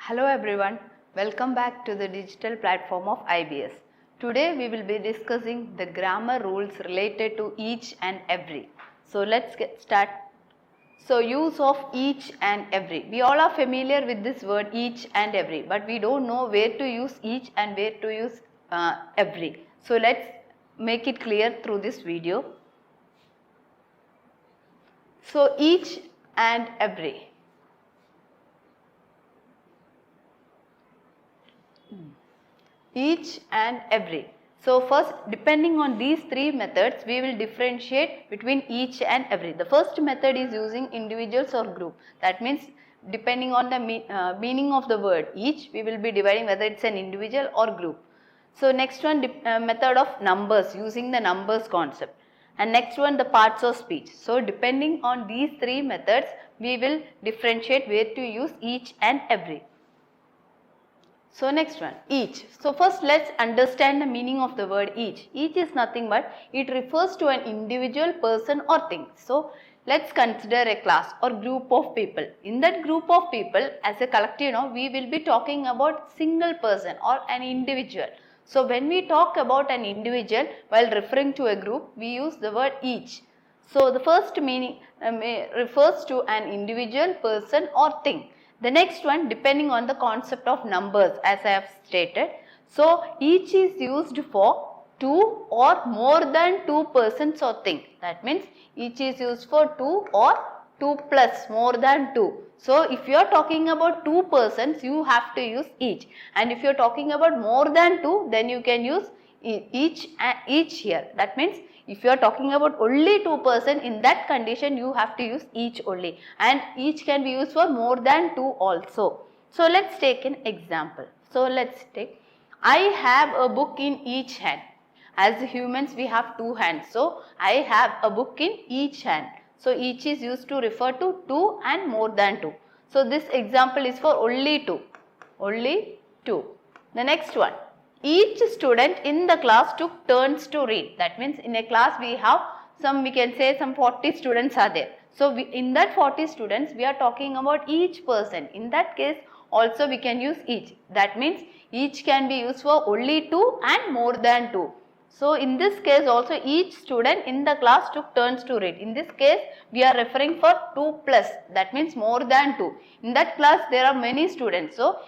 Hello everyone, welcome back to the digital platform of IBS. Today we will be discussing the grammar rules related to each and every. So let's get started. So use of each and every. We all are familiar with this word each and every, but we don't know where to use each and where to use every. So let's make it clear through this video. So each and every. Each and every. So first, depending on these three methods, we will differentiate between each and every. The first method is using individuals or group. That means depending on the meaning of the word each, we will be dividing whether it's an individual or group. So next one, method of numbers, using the numbers concept. And next one, the parts of speech. So depending on these three methods, we will differentiate where to use each and every. So next one, each. So first let's understand the meaning of the word each. Each is nothing but it refers to an individual person or thing. So let's consider a class or group of people. In that group of people, as a collective, we will be talking about single person or an individual. So when we talk about an individual while referring to a group, we use the word each. So the first meaning refers to an individual person or thing. The next one, depending on the concept of numbers, as I have stated. So each is used for two or more than two persons or thing. That means each is used for two or two plus more than two. So if you are talking about two persons, you have to use each. And if you are talking about more than two, then you can use each here. That means if you are talking about only two person, in that condition you have to use each only, and each can be used for more than two also. So let's take an example. So let's take, I have a book in each hand. As humans we have two hands, so I have a book in each hand. So each is used to refer to two and more than two. So this example is for only two. Only two. The next one. Each student in the class took turns to read. That means in a class we have we can say some 40 students are there. So in that 40 students, we are talking about each person. In that case also we can use each. That means each can be used for only two and more than two. So in this case also each student in the class took turns to read. In this case we are referring for 2 plus. That means more than 2. In that class there are many students. So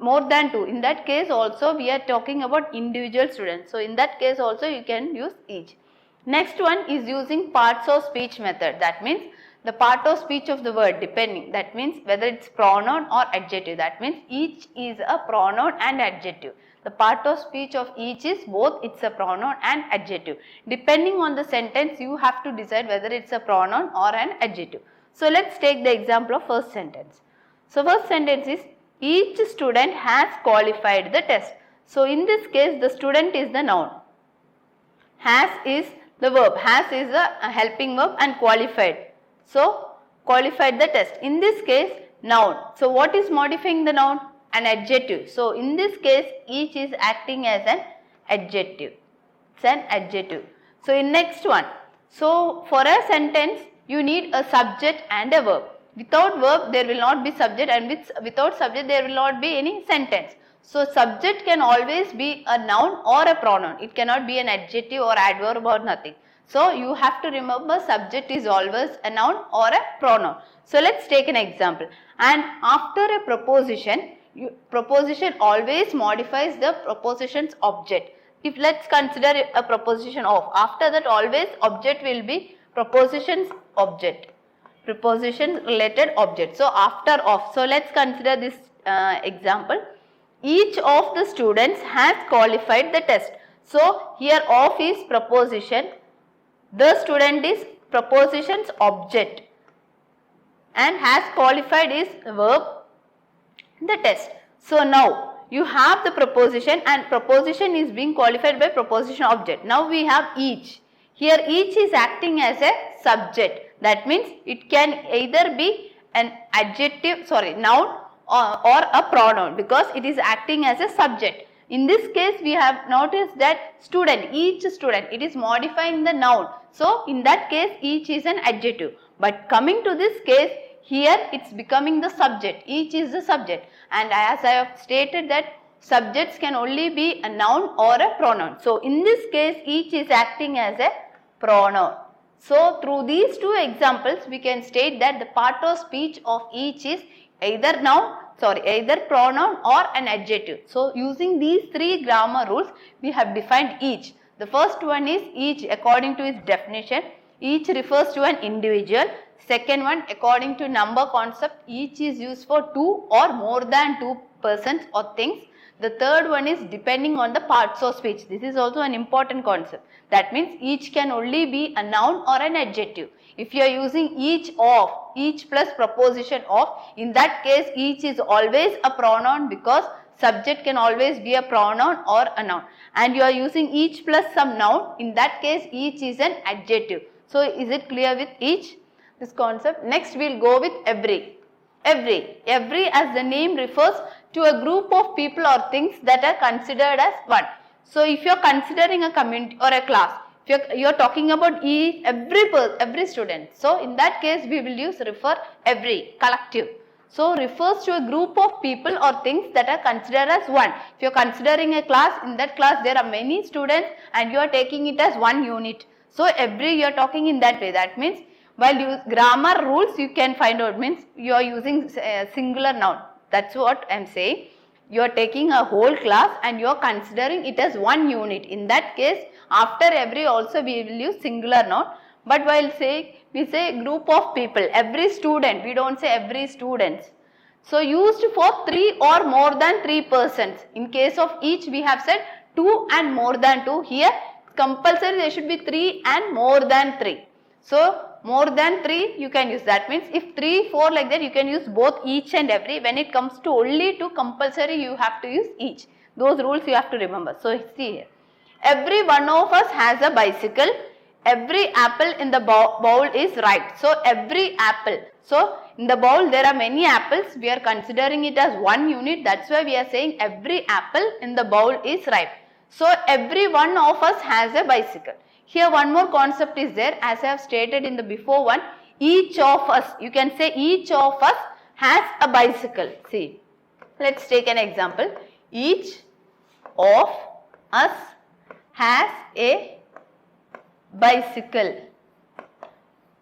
more than 2. In that case also we are talking about individual students. So in that case also you can use each. Next one is using parts of speech method. That means the part of speech of the word depending. That means whether it's pronoun or adjective. That means each is a pronoun and adjective. The part of speech of each is both, it's a pronoun and adjective. Depending on the sentence you have to decide whether it's a pronoun or an adjective. So let's take the example of first sentence. So first sentence is, each student has qualified the test. So in this case the student is the noun. Has is the verb. Has is a helping verb and qualified. So qualified the test. In this case noun. So what is modifying the noun? An adjective. So in this case each is acting as an adjective. It's an adjective. So in next one. So for a sentence you need a subject and a verb. Without verb there will not be subject, and without subject there will not be any sentence. So subject can always be a noun or a pronoun. It cannot be an adjective or adverb or nothing. So you have to remember subject is always a noun or a pronoun. So let's take an example. And after a proposition, proposition always modifies the proposition's object. If let's consider a proposition of, after that always object will be proposition's object. Preposition related object. So after of, so let's consider this example. Each of the students has qualified the test. So here of is preposition, the student is preposition's object, and has qualified is verb, the test. So now you have the preposition and preposition is being qualified by preposition object. Now we have each. Here each is acting as a subject. That means it can either be an adjective, noun or a pronoun, because it is acting as a subject. In this case we have noticed that student, each student, it is modifying the noun. So in that case each is an adjective. But coming to this case, here it's becoming the subject. Each is the subject. And as I have stated that subjects can only be a noun or a pronoun. So in this case, each is acting as a pronoun. So through these two examples, we can state that the part of speech of each is either either pronoun or an adjective. So using these three grammar rules, we have defined each. The first one is each according to its definition. Each refers to an individual. Second one, according to number concept, each is used for two or more than two persons or things. The third one is depending on the parts of speech. This is also an important concept. That means each can only be a noun or an adjective. If you are using each plus preposition of, in that case each is always a pronoun because subject can always be a pronoun or a noun. And you are using each plus some noun, in that case each is an adjective. So is it clear with each, this concept? Next we will go with every. Every as the name refers to a group of people or things that are considered as one. So if you are considering a community or a class, if you are talking about every student, so in that case we will use refer every, collective. So refers to a group of people or things that are considered as one. If you are considering a class, in that class there are many students and you are taking it as one unit. So every you are talking in that way. That means while use grammar rules you can find out, means you are using a singular noun. That's what I am saying. You are taking a whole class and you are considering it as one unit. In that case, after every also we will use singular noun. But while saying, we say group of people, every student, we don't say every students. So used for three or more than three persons. In case of each we have said two and more than two. Here compulsory there should be three and more than three. So more than 3 you can use. That means if 3, 4 like that you can use both each and every. When it comes to only to compulsory you have to use each. Those rules you have to remember. So see here. Every one of us has a bicycle. Every apple in the bowl is ripe. So every apple. So in the bowl there are many apples. We are considering it as one unit. That's why we are saying every apple in the bowl is ripe. So every one of us has a bicycle. Here one more concept is there, as I have stated in the before one, each of us, you can say each of us has a bicycle. See, let's take an example. Each of us has a bicycle.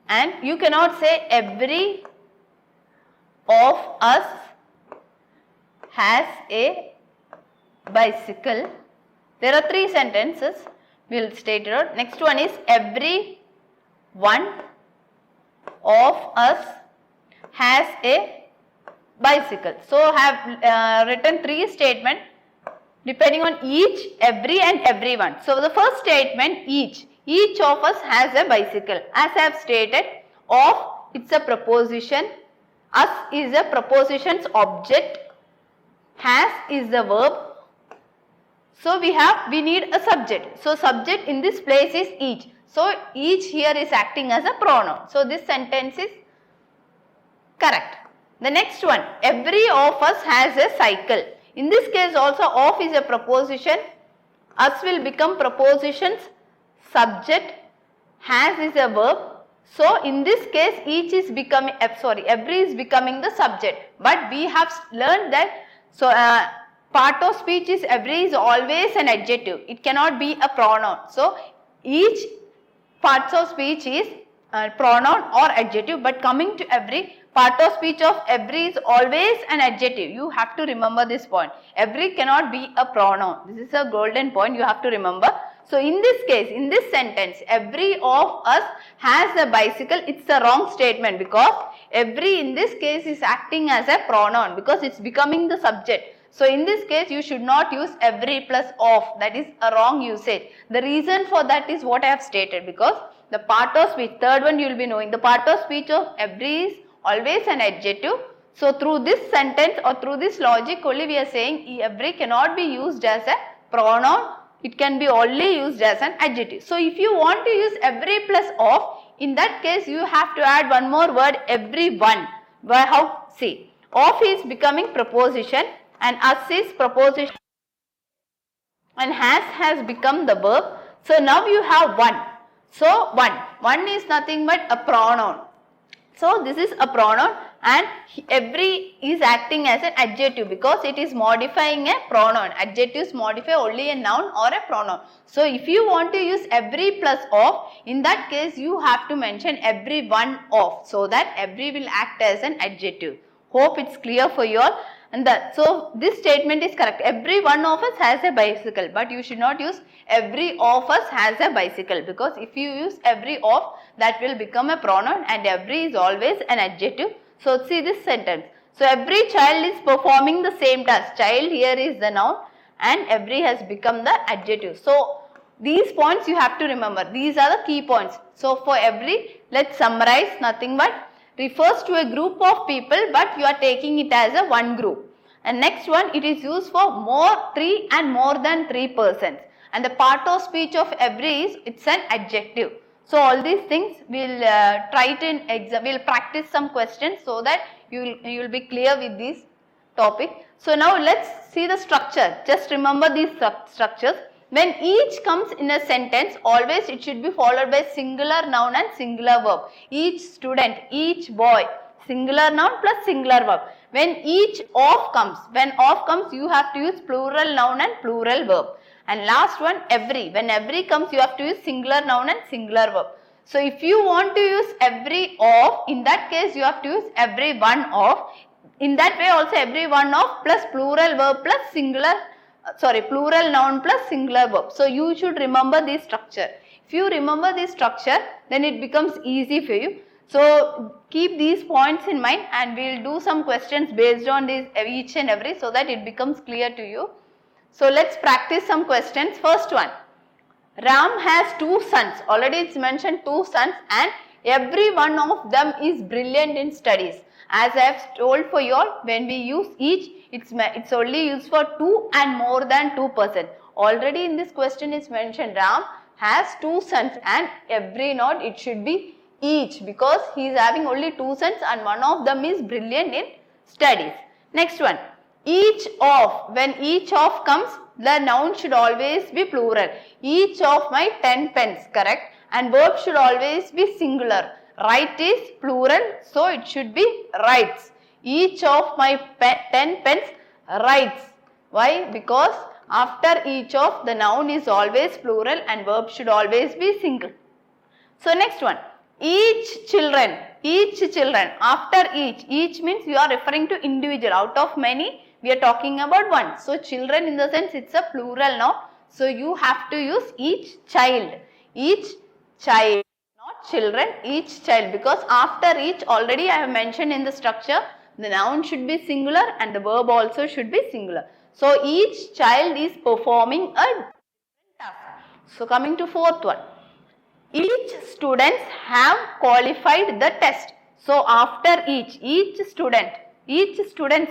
And you cannot say every of us has a bicycle. There are 3 sentences. We will state it out. Next one is every one of us has a bicycle. So I have written 3 statements depending on each, every and everyone. So the first statement, each of us has a bicycle. As I have stated, of, it's a preposition, us is a preposition's object, has is the verb. So we need a subject. So subject in this place is each. So each here is acting as a pronoun. So this sentence is correct. The next one, every of us has a cycle. In this case also of is a preposition. Us will become prepositions, subject, has is a verb. So in this case each is becoming, every is becoming the subject. But we have learned that, so part of speech is every is always an adjective. It cannot be a pronoun. So each parts of speech is pronoun or adjective, but coming to every, part of speech of every is always an adjective. You have to remember this point. Every cannot be a pronoun. This is a golden point you have to remember. So in this case, in this sentence, every of us has a bicycle. It's a wrong statement because every in this case is acting as a pronoun because it's becoming the subject. So in this case you should not use every plus of. That is a wrong usage. The reason for that is what I have stated, because the part of speech, third one you will be knowing, the part of speech of every is always an adjective. So through this sentence or through this logic only we are saying every cannot be used as a pronoun. It can be only used as an adjective. So if you want to use every plus of, in that case you have to add one more word, everyone. How? See, of is becoming preposition and us is preposition and has become the verb. So now you have one. So one is nothing but a pronoun. So this is a pronoun and every is acting as an adjective because it is modifying a pronoun. Adjectives modify only a noun or a pronoun. So if you want to use every plus of, in that case you have to mention every one of, so that every will act as an adjective. Hope it's clear for you all. And so this statement is correct. Every one of us has a bicycle, but you should not use every of us has a bicycle, because if you use every of, that will become a pronoun and every is always an adjective. So see this sentence. So every child is performing the same task. Child here is the noun and every has become the adjective. So these points you have to remember. These are the key points. So for every, let's summarize. Nothing but refers to a group of people, but you are taking it as a one group. And next one, it is used for more, three and more than 3 persons. And the part of speech of every is, it's an adjective. So all these things we'll try it in exam. We'll practice some questions so that you will be clear with this topic. So now let's see the structure. Just remember these structures. When each comes in a sentence, always it should be followed by singular noun and singular verb. Each student, each boy, singular noun plus singular verb. When each of comes, you have to use plural noun and plural verb. And last one, every. When every comes, you have to use singular noun and singular verb. So if you want to use every of, in that case you have to use every one of. In that way also every one of plus plural verb plus plural noun plus singular verb. So you should remember this structure. If you remember this structure, then it becomes easy for you. So keep these points in mind and we will do some questions based on these each and every, so that it becomes clear to you. So let's practice some questions. First one, Ram has 2 sons. Already it's mentioned 2 sons and every one of them is brilliant in studies. As I have told for you all, when we use each, it's only used for 2 and more than 2 persons. Already in this question is mentioned Ram has 2 sons and every not, it should be each, because he is having only 2 sons and one of them is brilliant in studies. Next one, each of. When each of comes, the noun should always be plural. Each of my 10 pens, correct? And verb should always be singular. Write is plural, so it should be writes. Each of my 10 pens writes. Why? Because after each of, the noun is always plural and verb should always be single. So next one, each children. After each means you are referring to individual. Out of many, we are talking about one. So children, in the sense it's a plural noun. So you have to use each child, not children, each child, because after each, already I have mentioned in the structure, the noun should be singular and the verb also should be singular. So each child is performing a task. So coming to fourth one, each students have qualified the test. So after each student,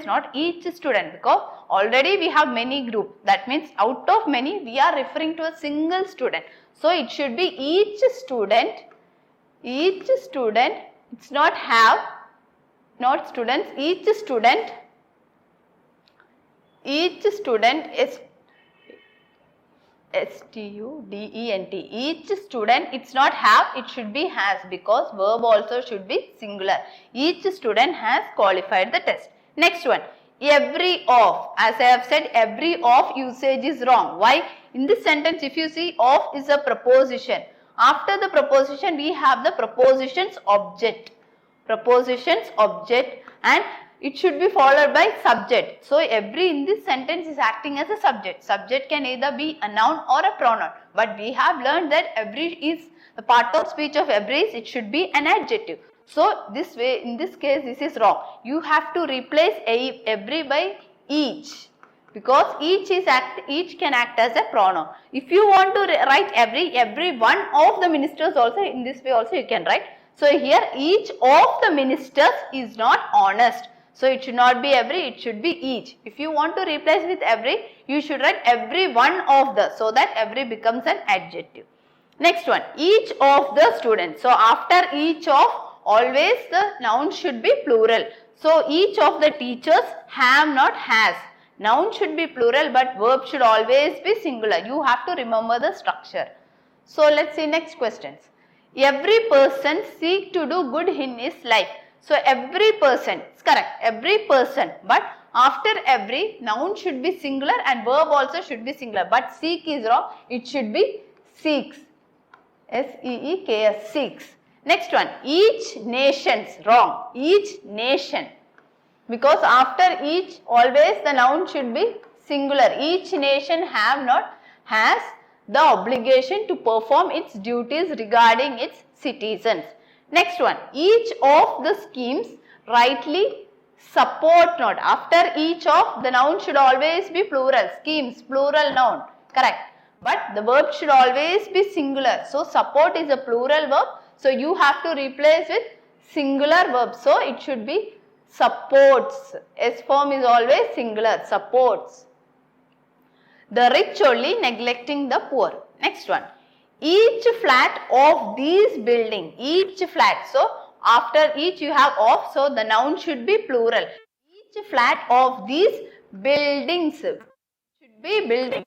not each student, because already we have many group. That means out of many, we are referring to a single student. So it should be each student, it's not have, not students, each student is S-T-U-D-E-N-T. Each student, it's not have, it should be has, because verb also should be singular. Each student has qualified the test. Next one, every of. As I have said, every of usage is wrong. Why? In this sentence, if you see, of is a preposition. After the preposition, we have the preposition's object. And it should be followed by subject. So every in this sentence is acting as a subject. Subject can either be a noun or a pronoun. But we have learned that every is the part of speech of every is, it should be an adjective. So this way, in this case, this is wrong. You have to replace every by each, because each can act as a pronoun. If you want to write every one of the ministers also, in this way also you can write. So here each of the ministers is not honest. So it should not be every, it should be each. If you want to replace with every, you should write every one of the, so that every becomes an adjective. Next one, each of the students. So after each of, always the noun should be plural. So each of the teachers have, not has. Noun should be plural but verb should always be singular. You have to remember the structure. So let's see next questions. Every person seek to do good in his life. So every person, it's correct, every person, but after every, noun should be singular and verb also should be singular, but seek is wrong, it should be seeks. S-E-E-K-S, seeks. Next one, each nations, wrong, each nation. Because after each, always the noun should be singular. Each nation has the obligation to perform its duties regarding its citizens. Next one, each of the schemes rightly support not. After each of, the noun should always be plural. Schemes, plural noun, correct. But the verb should always be singular. So support is a plural verb. So you have to replace with singular verb. So it should be supports. S form is always singular, supports. The rich only neglecting the poor. Next one. Each flat of these building. Each flat. So after each you have of. So the noun should be plural. Each flat of these buildings should be building.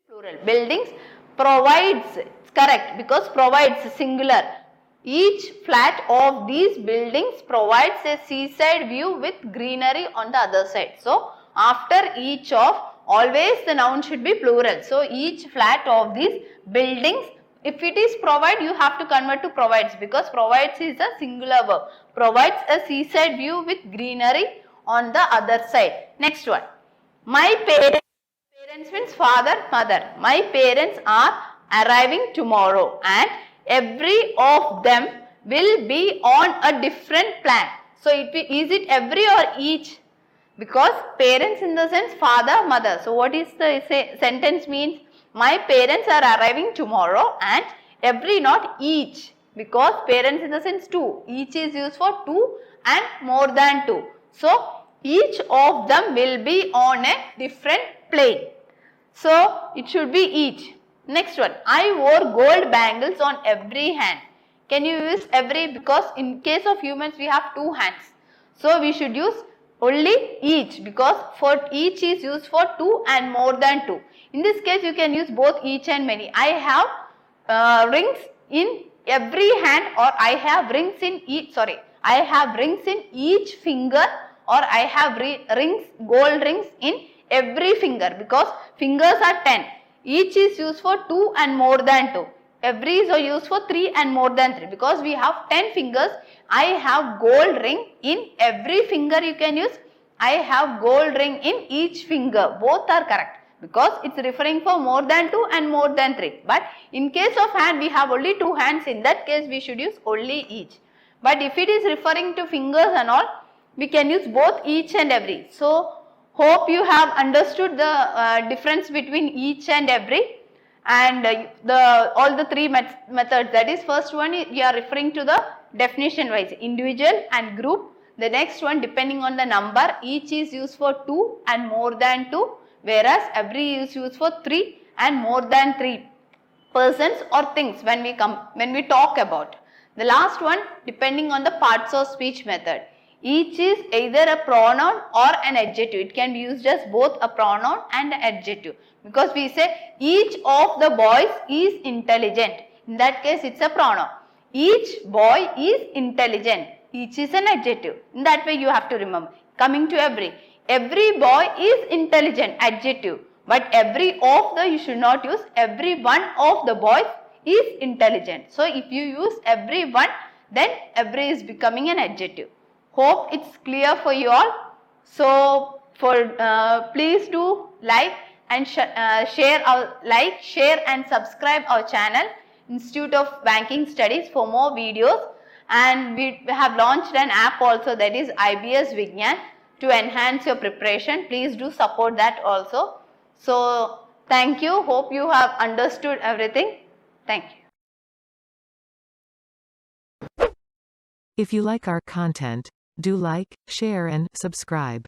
Plural. Buildings provides. It's correct because provides singular. Each flat of these buildings provides a seaside view with greenery on the other side. So after each of, always the noun should be plural. So each flat of these buildings, if it is provide, you have to convert to provides because provides is a singular verb. Provides a seaside view with greenery on the other side. Next one. My parents means father, mother. My parents are arriving tomorrow and every of them will be on a different plan. So is it every or each? Because parents in the sense father, mother. So what is the sentence means? My parents are arriving tomorrow and every, not each. Because parents in the sense two. Each is used for two and more than two. So each of them will be on a different plane. So it should be each. Next one. I wore gold bangles on every hand. Can you use every? Because in case of humans we have two hands. So we should use only each because for each is used for two and more than two. In this case you can use both each and many. I have rings in every hand or I have rings in each, I have rings in each finger or I have rings, gold rings in every finger because fingers are 10. Each is used for 2 and more than 2. Every is used for 3 and more than 3 because we have 10 fingers. I have gold ring in every finger you can use. I have gold ring in each finger. Both are correct because it's referring for more than 2 and more than 3. But in case of hand we have only 2 hands. In that case we should use only each. But if it is referring to fingers and all, we can use both each and every. So hope you have understood the difference between each and every and all the three methods. That is, first one you are referring to the definition wise, individual and group. The next one, depending on the number, each is used for 2 and more than 2, whereas every is used for 3 and more than 3 persons or things when we talk about. The last one, depending on the parts of speech method. Each is either a pronoun or an adjective. It can be used as both a pronoun and an adjective. Because we say each of the boys is intelligent. In that case, it's a pronoun. Each boy is intelligent. Each is an adjective. In that way, you have to remember. Coming to every. Every boy is intelligent. Adjective. But every of the, you should not use. Every one of the boys is intelligent. So, if you use every one, then every is becoming an adjective. Hope it's clear for you all. So, please do like and share and subscribe our channel, Institute of Banking Studies, for more videos. And we have launched an app also, that is IBS Vignan, to enhance your preparation. Please do support that also. So, thank you. Hope you have understood everything. Thank you. If you like our content, do like, share and subscribe.